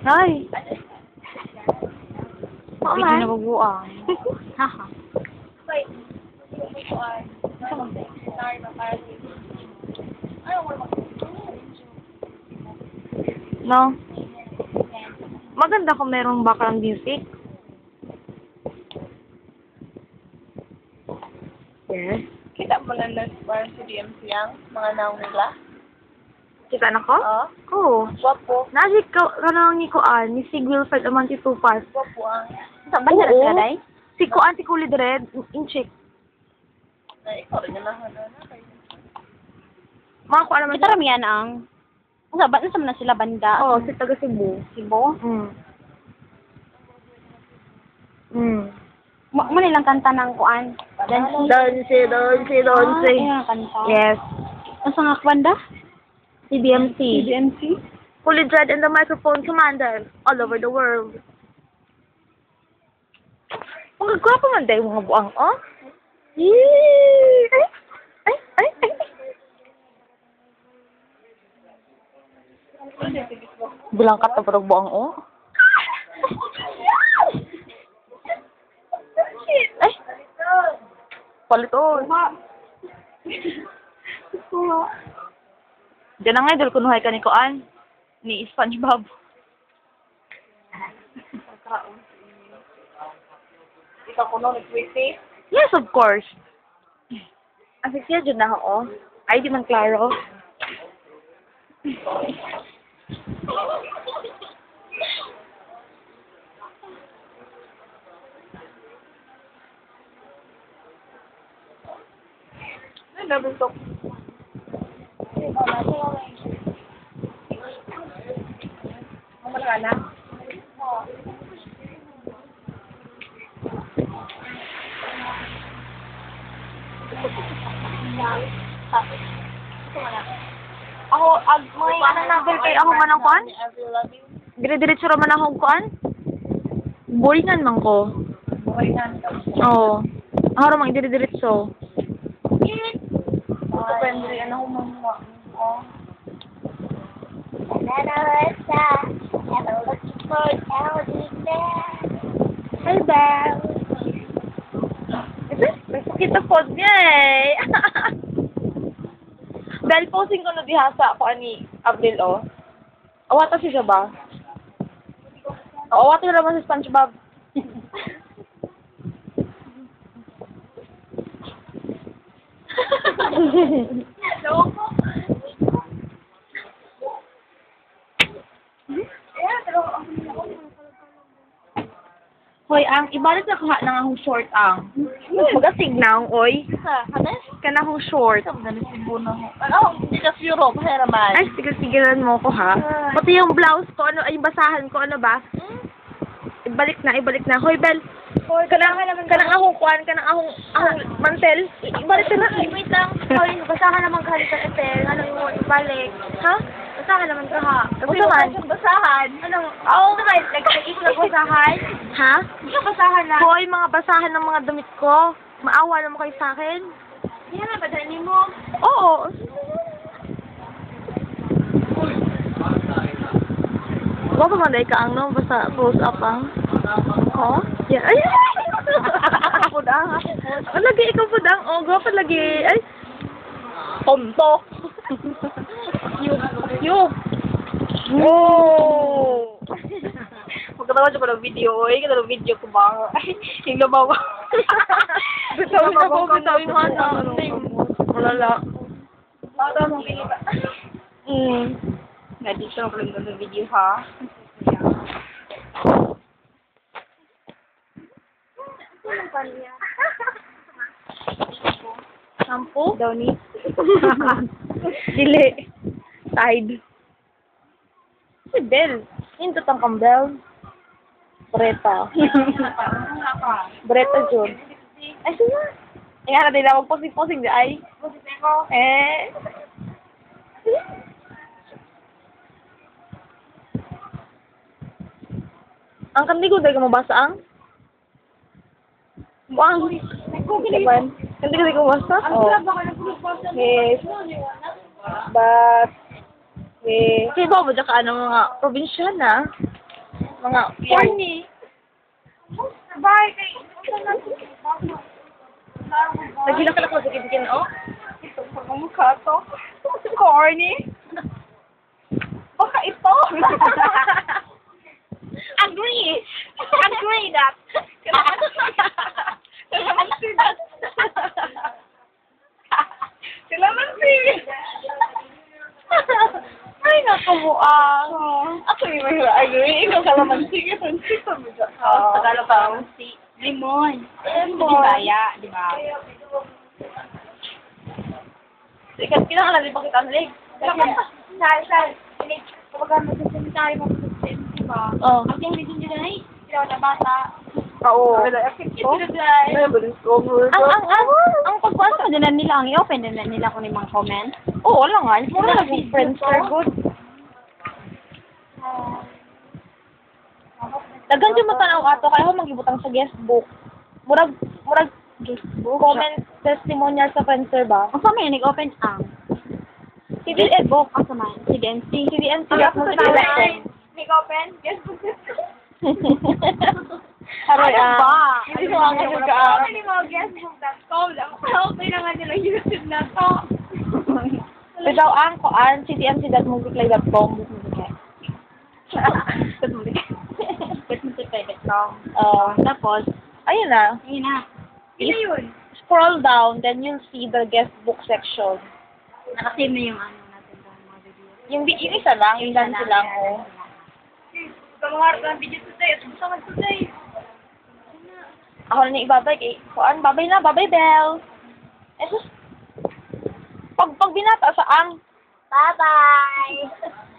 Ay. Oo Hindi man. na magbuang. Haha. No? Maganda kung merong background music. Yes. Kita mo lang parang si DMC ang mga naong nila. Kita na ko? Oo. Oo. Gwapo. Najik ka kanang ni Kuan, ni Sig Wilfred Amanti Tupas. Gwapo ang. Sa banda na sila, day? Si Kuan, si Kulid Red, in-check. Ikaw rin na lang. Mga Kuan naman Kita ramihan ang... Sa banda na sila banda. Oo, si taga Cebu. Cebu. Manilang kanta ng kuan. Donse. Ayun ang kanta. Yes. Ang sa nga banda? Si DMC. DMC? Kulid Red and the Microphone Commander all over the world. Ang gagwapo man dahil mga buang, oh. Yee! Ay. Bilang kata parang buang, oh. Ay! Palit, oh. Diyan na nga, idol, kunuhay ka ni Koan. Ni SpongeBob. Ikaw ko nung nag-tweety. Yes, of course. Ang siya dyan na ako. Ay, di man klaro. Ay, nabuntok. Mamala na. Ako, may anong novel kay ako man ang kuan? Dire-diretso ra man ako kuan? Boringan man ko. Buhay na. Oo. Ako ra mang dire-diretso. Depende rin ano kumuha. Hi, Belle. Kita pod niya eh. Dahil posting ko na dihasa ako ani Abdel, oh. Awata siya ba? Awata na naman si SpongeBob. Hoy, ang ibalik na kuha ng akong short ang. Magasig na ang, oy. Hanes? Kanang short. Ito, dali Cebu na ho. Ano? Hindi ka Europe, heraman. Ay, sige-sigilan mo ko, ha? Pati yung blouse ko, ano, ay basahan ko, ano ba? Ibalik na. Hoy, Bel. Hoy, kanang akong kuan, kanang akong mantel. Ibalik na. Wait lang. Hoy, basahan naman ka halika etel. Ano mo, ibalik. Ha? Basahan naman ka, ha? Kasi naman. Basahan. Ano? Oo, nag-iisip na basahan? Ha? Hindi ka basahan na. Hoy, mga basahan ng mga damit ko. Maawa naman kayo sa akin. Yan na, badalin mo. Oo. Wala pa man ka ang no, basta close up ang. Oh? Yeah. Ay! Pudang. Lagi ikaw pudang. Oh, gwapo lagi. Ay. Tonto. Yo. Oh. Magkatawa siya ko ng video. Ay, kita ng video ko ba? Ay, yung labaw. Bitawin na po, bitawin mo na. Malala. Para mong pinita. Nga, dito ako lang ng video, ha? Shampoo? Downy? Dili. Tide. Si Bell. Hindi tangkang Bell. Breta. Breta, Jun. Ay, sino? Ay, nga natin ako posing-posing di ay. Eh. Ang kandigo dahil ka mabasa ang? Buang. Diban? Kandigo dahil ka mabasa? Oo. Yes. But, okay. Kasi ba mo dyan ka ano mga probinsya na? Mga Corny. Bye, kay... Nagilak-alak mo sa kibikin, oh. Ito sa mukha to. Corny. Baka ito. Agree. Agree that. Kailangan si that. Kailangan si. Ay, nakabuang. Ako yung may agree. Ikaw kalamansi. Kalamansi ko. Tagalog pa si limon. Bisaya, di ba? Ikat kinakalan din pa kita ng leg. Sal. Kapag mag-seminary mo sa diba? Oh. Ang yung reason nila ay, sila na bata. Oo. Ang Basta nila nila ang i-open nila nila kung yung mga comment. Oo, wala nga. Mura lang yung friends are good. Dagan dyan matanaw ato, kaya ako mag-ibutang sa guest book. Murag guest book? Comment testimonial sa Friendster ba? Ang sa may nag-open ang CDN book. ang sa may CDNC. CDN Ang siya. Make open? Yes. Aroy, ba? hindi ko ang kasi ka. Ano ni mga guestbook.com lang. Okay na nga nila YouTube na to. Ito ang koan, ctmc.multiply.com. Tapos, Ayun na. yun na. Sino yun? Scroll down, then you'll see the guest book section. Nakasave na yung ano natin sa mga video. Yung isa lang, yung dance lang. Oh. Pangarap ng video today. At gusto ka today. Ako na niya ibabay kay kuan, babay na, babay Bell. Eh, sus, pag binata sa ang, Bye-bye!